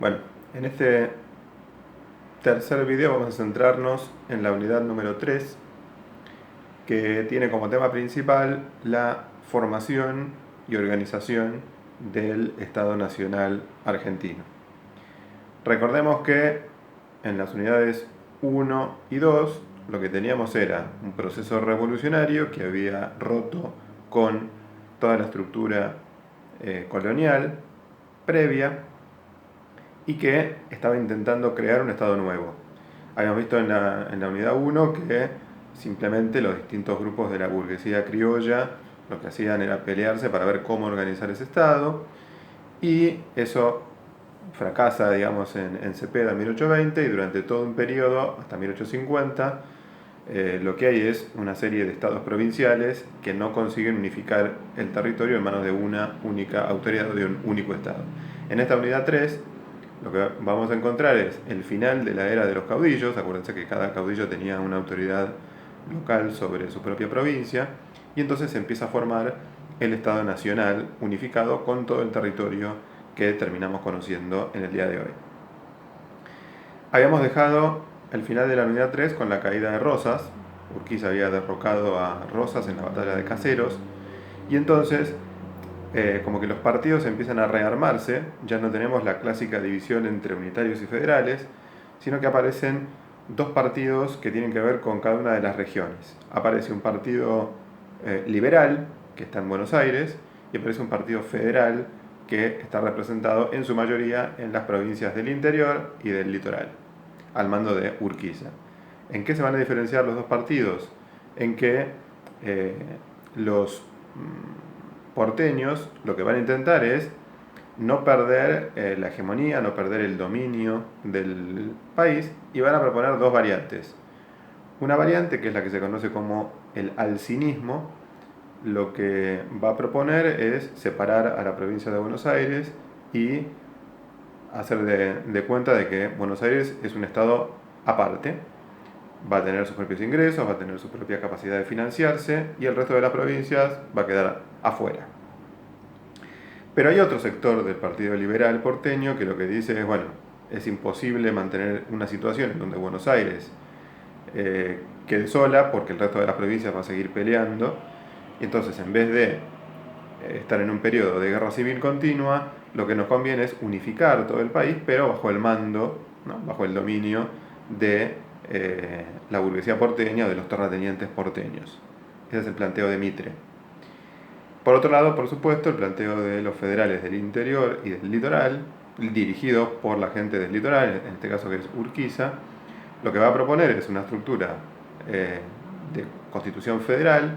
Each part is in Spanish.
Bueno, en este tercer video vamos a centrarnos en la unidad número 3, que tiene como tema principal la formación y organización del Estado Nacional argentino. Recordemos que en las unidades 1 y 2 lo que teníamos era un proceso revolucionario que había roto con toda la estructura colonial previa y que estaba intentando crear un Estado nuevo. Habíamos visto en la unidad 1 que simplemente los distintos grupos de la burguesía criolla lo que hacían era pelearse para ver cómo organizar ese Estado, y eso fracasa, digamos, en Cepeda en 1820, y durante todo un periodo, hasta 1850, lo que hay es una serie de estados provinciales que no consiguen unificar el territorio en manos de una única autoridad o de un único Estado. En esta unidad 3 lo que vamos a encontrar es el final de la era de los caudillos. Acuérdense que cada caudillo tenía una autoridad local sobre su propia provincia, y entonces se empieza a formar el Estado Nacional unificado con todo el territorio que terminamos conociendo en el día de hoy. Habíamos dejado el final de la unidad 3 con la caída de Rosas. Urquiza había derrocado a Rosas en la batalla de Caseros, y entonces como que los partidos empiezan a rearmarse. Ya no tenemos la clásica división entre unitarios y federales, sino que aparecen dos partidos que tienen que ver con cada una de las regiones. Aparece un partido liberal, que está en Buenos Aires, y aparece un partido federal que está representado en su mayoría en las provincias del interior y del litoral, al mando de Urquiza. ¿En qué se van a diferenciar los dos partidos? En que los porteños lo que van a intentar es no perder la hegemonía, no perder el dominio del país, y van a proponer dos variantes. Una variante, que es la que se conoce como el alcinismo, lo que va a proponer es separar a la provincia de Buenos Aires y hacer de cuenta de que Buenos Aires es un estado aparte. Va a tener sus propios ingresos, va a tener su propia capacidad de financiarse, y el resto de las provincias va a quedar afuera. Pero hay otro sector del Partido Liberal porteño que lo que dice es, bueno, es imposible mantener una situación en donde Buenos Aires quede sola porque el resto de las provincias va a seguir peleando, y entonces, en vez de estar en un periodo de guerra civil continua, lo que nos conviene es unificar todo el país, pero bajo el mando, ¿no?, bajo el dominio de la burguesía porteña o de los terratenientes porteños. Ese es el planteo de Mitre. Por otro lado, por supuesto, el planteo de los federales del interior y del litoral, dirigidos por la gente del litoral, en este caso que es Urquiza, lo que va a proponer es una estructura de constitución federal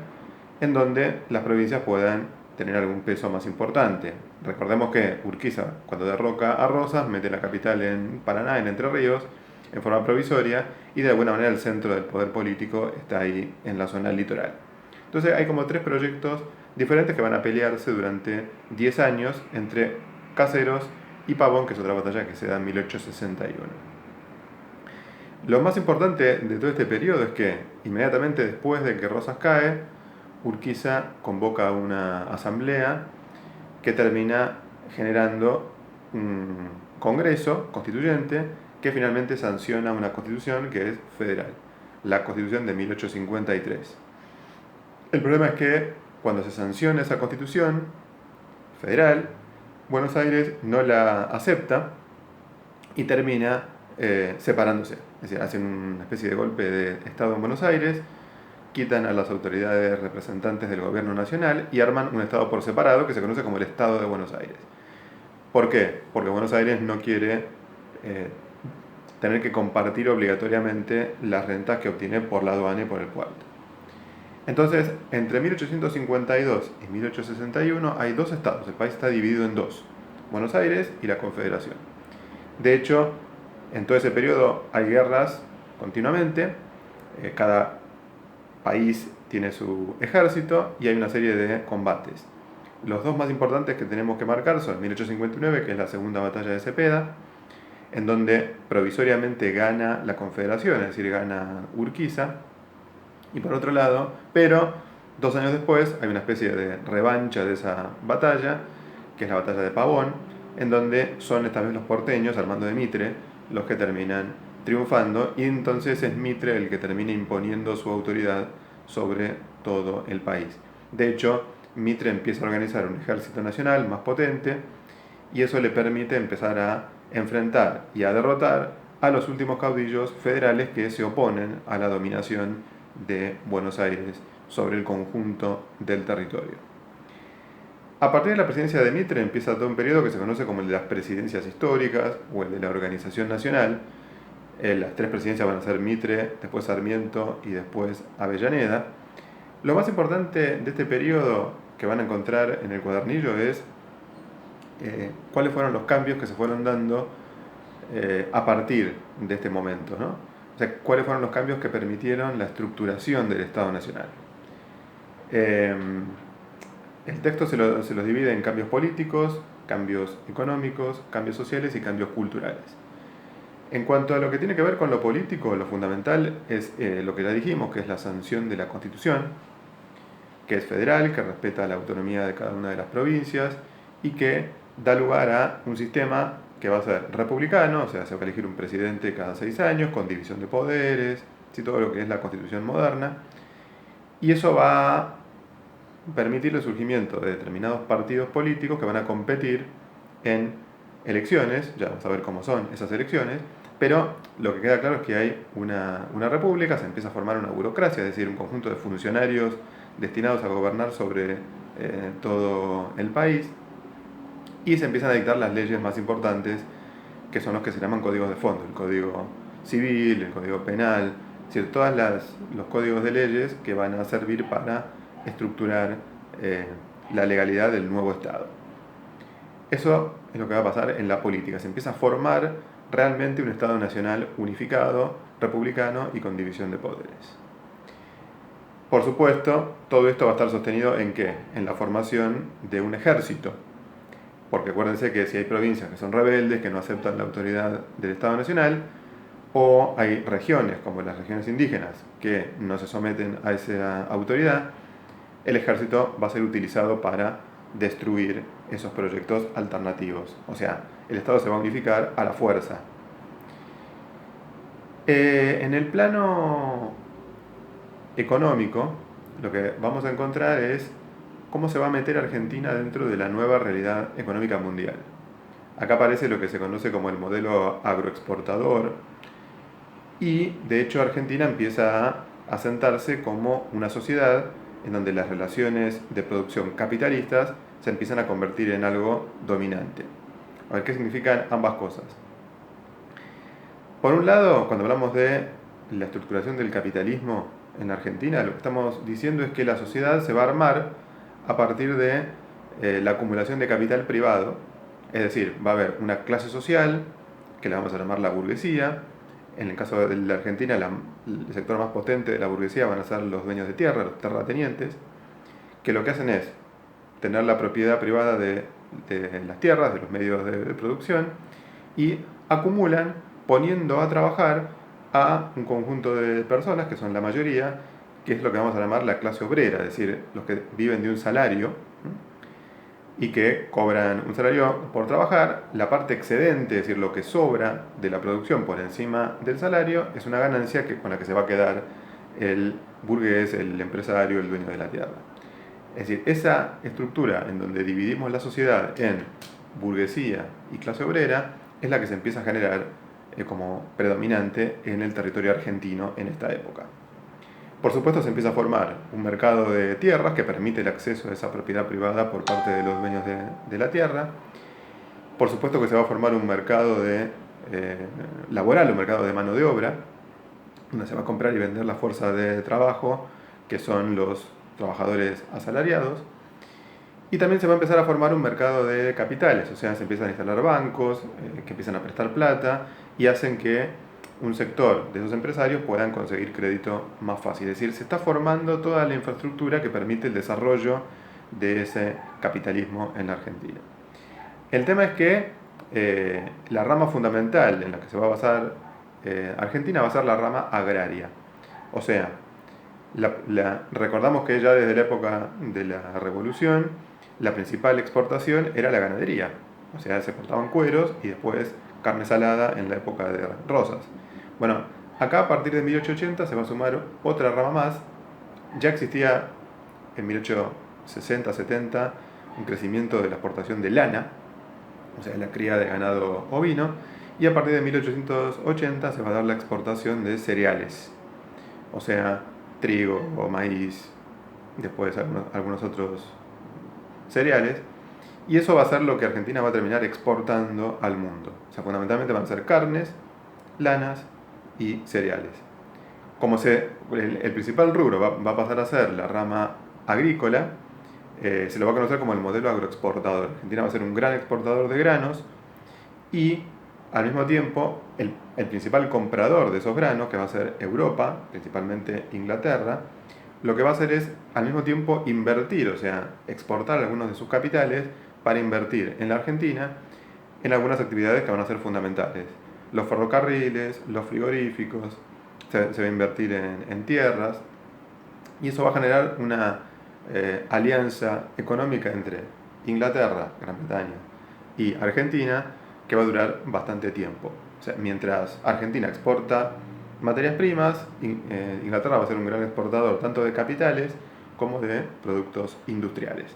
en donde las provincias puedan tener algún peso más importante. Recordemos que Urquiza, cuando derroca a Rosas, mete la capital en Paraná, en Entre Ríos, en forma provisoria, y de alguna manera el centro del poder político está ahí en la zona litoral. Entonces hay como tres proyectos diferentes que van a pelearse durante 10 años entre Caseros y Pavón, que es otra batalla que se da en 1861. Lo más importante de todo este periodo es que inmediatamente después de que Rosas cae, Urquiza convoca una asamblea que termina generando un congreso constituyente que finalmente sanciona una constitución que es federal, la constitución de 1853. El problema es que cuando se sanciona esa constitución federal, Buenos Aires no la acepta y termina separándose. Es decir, hacen una especie de golpe de Estado en Buenos Aires, quitan a las autoridades representantes del gobierno nacional y arman un Estado por separado que se conoce como el Estado de Buenos Aires. ¿Por qué? Porque Buenos Aires no quiere tener que compartir obligatoriamente las rentas que obtiene por la aduana y por el puerto. Entonces, entre 1852 y 1861 hay dos estados. El país está dividido en dos: Buenos Aires y la Confederación. De hecho, en todo ese periodo hay guerras continuamente. Cada país tiene su ejército y hay una serie de combates. Los dos más importantes que tenemos que marcar son 1859, que es la segunda batalla de Cepeda, en donde provisoriamente gana la Confederación, es decir, gana Urquiza. Y por otro lado, pero 2 años después hay una especie de revancha de esa batalla, que es la batalla de Pavón, en donde son esta vez los porteños, Armando de Mitre, los que terminan triunfando, y entonces es Mitre el que termina imponiendo su autoridad sobre todo el país. De hecho, Mitre empieza a organizar un ejército nacional más potente, y eso le permite empezar a enfrentar y a derrotar a los últimos caudillos federales que se oponen a la dominación de Buenos Aires sobre el conjunto del territorio. A partir de la presidencia de Mitre empieza todo un periodo que se conoce como el de las presidencias históricas o el de la organización nacional. Las tres presidencias van a ser Mitre, después Sarmiento y después Avellaneda. Lo más importante de este periodo que van a encontrar en el cuadernillo es cuáles fueron los cambios que se fueron dando a partir de este momento, ¿no? O sea, cuáles fueron los cambios que permitieron la estructuración del Estado Nacional. El texto se los divide en cambios políticos, cambios económicos, cambios sociales y cambios culturales. En cuanto a lo que tiene que ver con lo político, lo fundamental es lo que ya dijimos, que es la sanción de la Constitución, que es federal, que respeta la autonomía de cada una de las provincias y que da lugar a un sistema que va a ser republicano, o sea, se va a elegir un presidente cada 6 años, con división de poderes, todo lo que es la Constitución moderna, y eso va a permitir el surgimiento de determinados partidos políticos que van a competir en elecciones, ya vamos a ver cómo son esas elecciones, pero lo que queda claro es que hay una república, se empieza a formar una burocracia, es decir, un conjunto de funcionarios destinados a gobernar sobre todo el país, y se empiezan a dictar las leyes más importantes, que son los que se llaman códigos de fondo, el código civil, el código penal, es decir, todos los códigos de leyes que van a servir para estructurar la legalidad del nuevo Estado. Eso es lo que va a pasar en la política, se empieza a formar realmente un Estado nacional unificado, republicano y con división de poderes. Por supuesto, todo esto va a estar sostenido ¿en qué? En la formación de un ejército. Porque acuérdense que si hay provincias que son rebeldes, que no aceptan la autoridad del Estado Nacional, o hay regiones, como las regiones indígenas, que no se someten a esa autoridad, el ejército va a ser utilizado para destruir esos proyectos alternativos. O sea, el Estado se va a unificar a la fuerza. En el plano económico, lo que vamos a encontrar es cómo se va a meter Argentina dentro de la nueva realidad económica mundial. Acá aparece lo que se conoce como el modelo agroexportador, y de hecho Argentina empieza a asentarse como una sociedad en donde las relaciones de producción capitalistas se empiezan a convertir en algo dominante. A ver qué significan ambas cosas. Por un lado, cuando hablamos de la estructuración del capitalismo en Argentina, lo que estamos diciendo es que la sociedad se va a armar a partir de la acumulación de capital privado, es decir, va a haber una clase social, que la vamos a llamar la burguesía. En el caso de la Argentina, el sector más potente de la burguesía van a ser los dueños de tierra, los terratenientes, que lo que hacen es tener la propiedad privada de las tierras, de los medios de producción, y acumulan poniendo a trabajar a un conjunto de personas, que son la mayoría, que es lo que vamos a llamar la clase obrera, es decir, los que viven de un salario y que cobran un salario por trabajar. La parte excedente, es decir, lo que sobra de la producción por encima del salario, es una ganancia con la que se va a quedar el burgués, el empresario, el dueño de la tierra. Es decir, esa estructura en donde dividimos la sociedad en burguesía y clase obrera es la que se empieza a generar como predominante en el territorio argentino en esta época. Por supuesto, se empieza a formar un mercado de tierras que permite el acceso a esa propiedad privada por parte de los dueños de la tierra. Por supuesto que se va a formar un mercado laboral, un mercado de mano de obra, donde se va a comprar y vender la fuerza de trabajo, que son los trabajadores asalariados. Y también se va a empezar a formar un mercado de capitales, o sea, se empiezan a instalar bancos que empiezan a prestar plata y hacen que un sector de esos empresarios puedan conseguir crédito más fácil. Es decir, se está formando toda la infraestructura que permite el desarrollo de ese capitalismo en la Argentina. El tema es que la rama fundamental en la que se va a basar Argentina va a ser la rama agraria. O sea, recordamos que ya desde la época de la Revolución, la principal exportación era la ganadería. o sea, se exportaban cueros y después carne salada en la época de Rosas. Bueno, acá a partir de 1880 se va a sumar otra rama más. Ya existía en 1860-70 un crecimiento de la exportación de lana, o sea, la cría de ganado ovino, y a partir de 1880 se va a dar la exportación de cereales, o sea, trigo o maíz, después algunos otros cereales, y eso va a ser lo que Argentina va a terminar exportando al mundo. O sea, fundamentalmente van a ser carnes, lanas y cereales. Como el principal rubro va a pasar a ser la rama agrícola, se lo va a conocer como el modelo agroexportador. Argentina va a ser un gran exportador de granos y al mismo tiempo el principal comprador de esos granos, que va a ser Europa, principalmente Inglaterra, lo que va a hacer es al mismo tiempo invertir, o sea, exportar algunos de sus capitales para invertir en la Argentina en algunas actividades que van a ser fundamentales. Los ferrocarriles, los frigoríficos, se va a invertir en tierras y eso va a generar una alianza económica entre Inglaterra, Gran Bretaña y Argentina que va a durar bastante tiempo. O sea, mientras Argentina exporta materias primas, Inglaterra va a ser un gran exportador tanto de capitales como de productos industriales.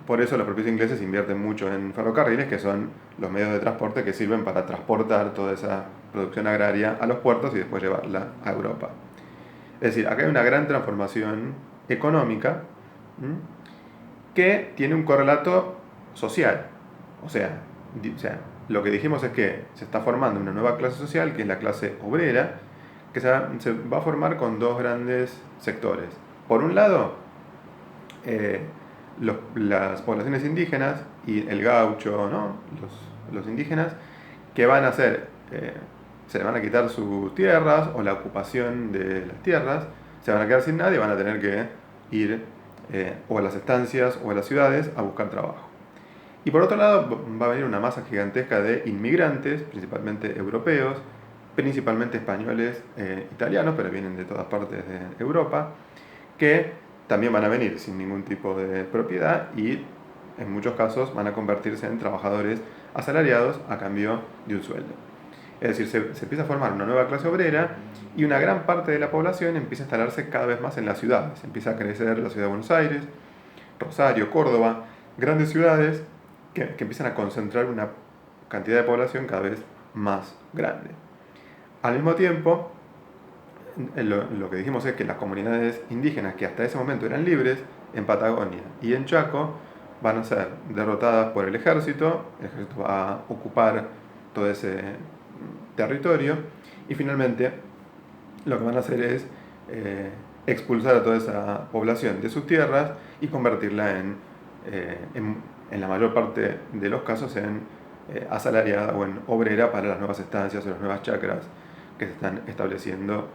Por eso los propios ingleses invierten mucho en ferrocarriles, que son los medios de transporte que sirven para transportar toda esa producción agraria a los puertos y después llevarla a Europa. Es decir, acá hay una gran transformación económica, ¿m?, que tiene un correlato social. O sea, lo que dijimos es que se está formando una nueva clase social, que es la clase obrera, que se va a formar con dos grandes sectores. Por un lado, las poblaciones indígenas y el gaucho, ¿no?, los indígenas, que van a hacer, se le van a quitar sus tierras o la ocupación de las tierras, se van a quedar sin nada y van a tener que ir o a las estancias o a las ciudades a buscar trabajo. Y por otro lado va a venir una masa gigantesca de inmigrantes, principalmente europeos, principalmente españoles, italianos, pero vienen de todas partes de Europa, que también van a venir sin ningún tipo de propiedad y en muchos casos van a convertirse en trabajadores asalariados a cambio de un sueldo. Es decir, se empieza a formar una nueva clase obrera y una gran parte de la población empieza a instalarse cada vez más en las ciudades. Empieza a crecer la ciudad de Buenos Aires, Rosario, Córdoba, grandes ciudades que empiezan a concentrar una cantidad de población cada vez más grande. Al mismo tiempo, lo que dijimos es que las comunidades indígenas que hasta ese momento eran libres en Patagonia y en Chaco van a ser derrotadas por el ejército va a ocupar todo ese territorio y finalmente lo que van a hacer es expulsar a toda esa población de sus tierras y convertirla en la mayor parte de los casos en asalariada o en obrera para las nuevas estancias o las nuevas chacras que se están estableciendo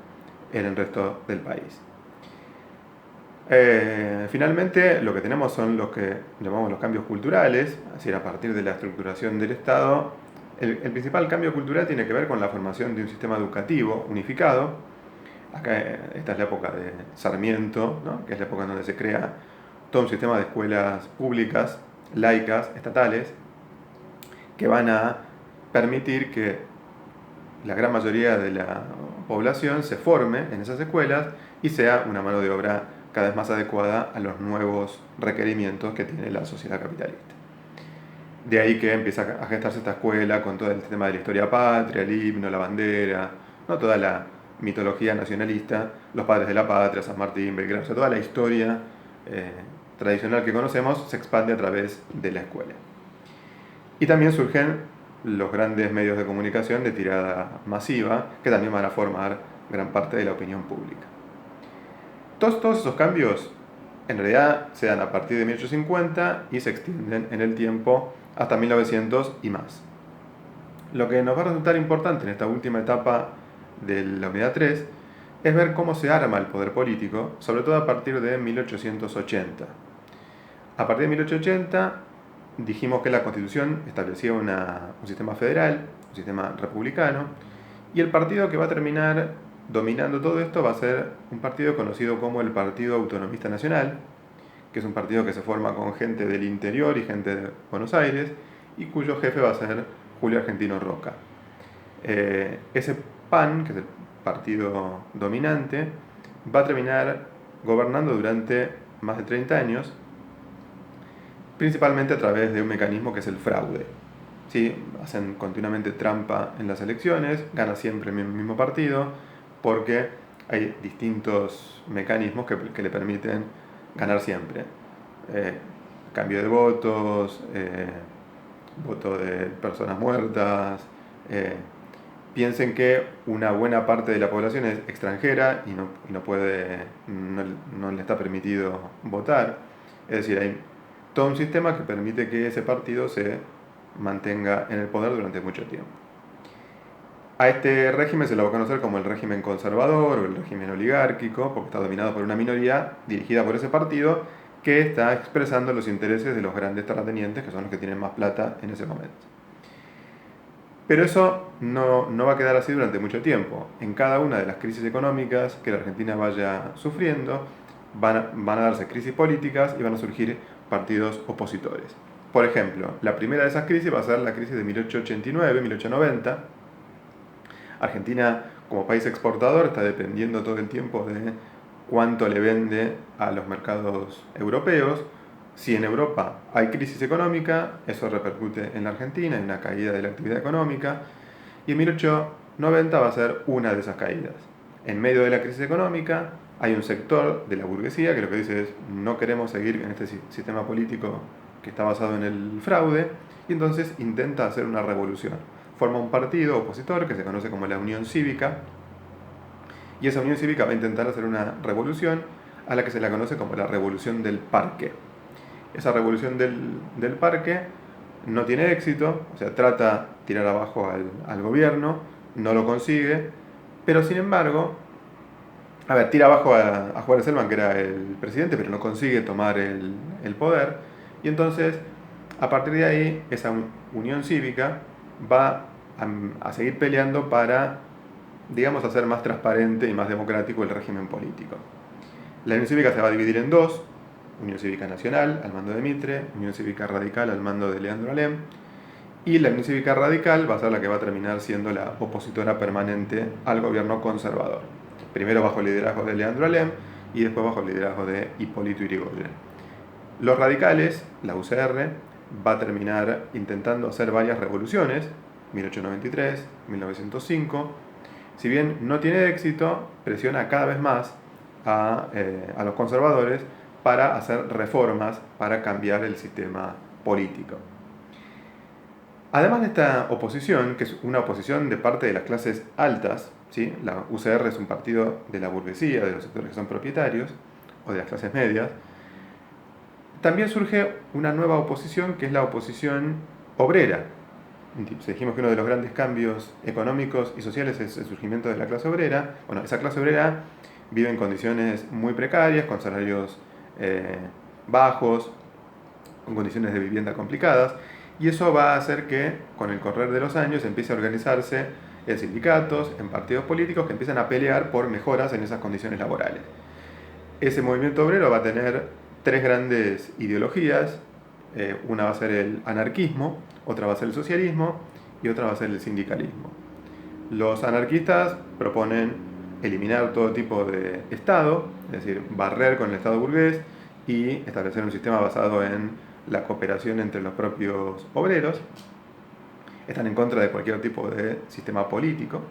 en el resto del país. Finalmente, lo que tenemos son los que llamamos los cambios culturales, es decir, a partir de la estructuración del Estado. El principal cambio cultural tiene que ver con la formación de un sistema educativo unificado. Acá esta es la época de Sarmiento, ¿no?, que es la época en donde se crea todo un sistema de escuelas públicas, laicas, estatales, que van a permitir que la gran mayoría de la población se forme en esas escuelas y sea una mano de obra cada vez más adecuada a los nuevos requerimientos que tiene la sociedad capitalista. De ahí que empieza a gestarse esta escuela con todo el tema de la historia patria, el himno, la bandera, ¿no?, toda la mitología nacionalista, los padres de la patria, San Martín, Belgrano, o sea, toda la historia tradicional que conocemos se expande a través de la escuela. Y también surgen los grandes medios de comunicación de tirada masiva, que también van a formar gran parte de la opinión pública. Todos esos cambios en realidad se dan a partir de 1850 y se extienden en el tiempo hasta 1900 y más. Lo que nos va a resultar importante en esta última etapa de la unidad 3 es ver cómo se arma el poder político, sobre todo a partir de 1880. A partir de 1880 dijimos que la Constitución establecía un sistema federal, un sistema republicano, y el partido que va a terminar dominando todo esto va a ser un partido conocido como el Partido Autonomista Nacional, que es un partido que se forma con gente del interior y gente de Buenos Aires, y cuyo jefe va a ser Julio Argentino Roca. Ese PAN, que es el partido dominante, va a terminar gobernando durante más de 30 años, principalmente a través de un mecanismo que es el fraude. ¿Sí? Hacen continuamente trampa en las elecciones, gana siempre el mismo partido, porque hay distintos mecanismos que le permiten ganar siempre. Cambio de votos, voto de personas muertas. Piensen que una buena parte de la población es extranjera y no le está permitido votar. Es decir, hay todo un sistema que permite que ese partido se mantenga en el poder durante mucho tiempo. A este régimen se lo va a conocer como el régimen conservador o el régimen oligárquico, porque está dominado por una minoría dirigida por ese partido que está expresando los intereses de los grandes terratenientes, que son los que tienen más plata en ese momento. Pero eso no va a quedar así durante mucho tiempo. En cada una de las crisis económicas que la Argentina vaya sufriendo, van a darse crisis políticas y van a surgir partidos opositores. Por ejemplo, la primera de esas crisis va a ser la crisis de 1889-1890. Argentina, como país exportador, está dependiendo todo el tiempo de cuánto le vende a los mercados europeos. Si en Europa hay crisis económica, eso repercute en la Argentina, en una caída de la actividad económica, y en 1890 va a ser una de esas caídas. En medio de la crisis económica hay un sector de la burguesía que lo que dice es: no queremos seguir en este sistema político que está basado en el fraude, y entonces intenta hacer una revolución. Forma un partido opositor que se conoce como la Unión Cívica, y esa Unión Cívica va a intentar hacer una revolución a la que se la conoce como la Revolución del Parque. Esa revolución del parque no tiene éxito, o sea, trata de tirar abajo al gobierno, no lo consigue, pero sin embargo, tira abajo a Juárez Selman, que era el presidente, pero no consigue tomar el poder, y entonces, a partir de ahí, esa unión cívica va a seguir peleando para, digamos, hacer más transparente y más democrático el régimen político. La Unión Cívica se va a dividir en dos: Unión Cívica Nacional, al mando de Mitre; Unión Cívica Radical, al mando de Leandro Alem. Y la Unión Cívica Radical va a ser la que va a terminar siendo la opositora permanente al gobierno conservador. Primero bajo el liderazgo de Leandro Alem y después bajo el liderazgo de Hipólito Yrigoyen. Los radicales, la UCR, va a terminar intentando hacer varias revoluciones, 1893, 1905. Si bien no tiene éxito, presiona cada vez más a los conservadores para hacer reformas, para cambiar el sistema político. Además de esta oposición, que es una oposición de parte de las clases altas, ¿sí? La UCR es un partido de la burguesía, de los sectores que son propietarios, o de las clases medias, también surge una nueva oposición, que es la oposición obrera. Dijimos que uno de los grandes cambios económicos y sociales es el surgimiento de la clase obrera. Bueno, esa clase obrera vive en condiciones muy precarias, con salarios bajos, con condiciones de vivienda complicadas, y eso va a hacer que con el correr de los años empiece a organizarse en sindicatos, en partidos políticos que empiezan a pelear por mejoras en esas condiciones laborales. Ese movimiento obrero va a tener tres grandes ideologías: una va a ser el anarquismo, otra va a ser el socialismo y otra va a ser el sindicalismo. Los anarquistas proponen eliminar todo tipo de Estado, es decir, barrer con el Estado burgués y establecer un sistema basado en la cooperación entre los propios obreros. Están en contra de cualquier tipo de sistema político.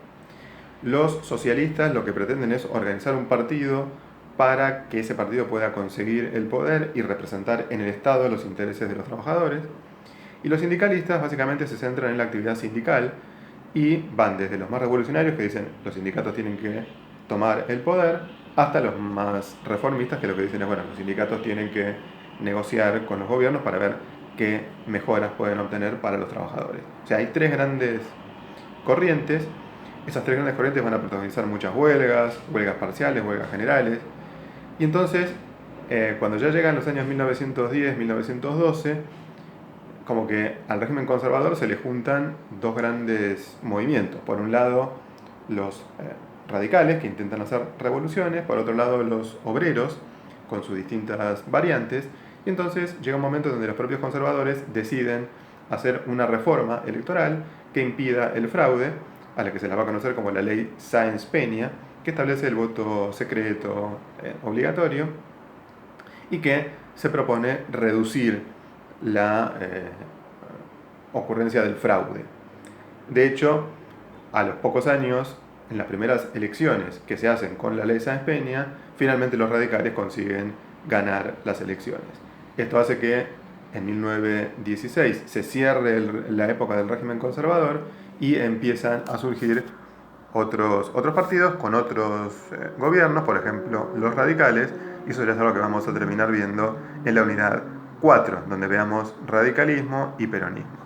Los socialistas lo que pretenden es organizar un partido para que ese partido pueda conseguir el poder y representar en el Estado los intereses de los trabajadores. Y los sindicalistas básicamente se centran en la actividad sindical y van desde los más revolucionarios, que dicen los sindicatos tienen que tomar el poder, hasta los más reformistas, que lo que dicen es, bueno, los sindicatos tienen que negociar con los gobiernos para ver qué mejoras pueden obtener para los trabajadores. O sea, hay tres grandes corrientes. Esas tres grandes corrientes van a protagonizar muchas huelgas parciales, huelgas generales. Y entonces, cuando ya llegan los años 1910, 1912, como que al régimen conservador se le juntan dos grandes movimientos. Por un lado, los radicales, que intentan hacer revoluciones; por otro lado, los obreros, con sus distintas variantes, y entonces llega un momento donde los propios conservadores deciden hacer una reforma electoral que impida el fraude, a la que se la va a conocer como la ley Sáenz-Peña, que establece el voto secreto obligatorio y que se propone reducir la ocurrencia del fraude. De hecho, a los pocos años, en las primeras elecciones que se hacen con la ley Sáenz-Peña, finalmente los radicales consiguen ganar las elecciones. Esto hace que en 1916 se cierre la época del régimen conservador y empiezan a surgir otros partidos con otros gobiernos, por ejemplo los radicales, y eso ya es algo que vamos a terminar viendo en la unidad 4, donde veamos radicalismo y peronismo.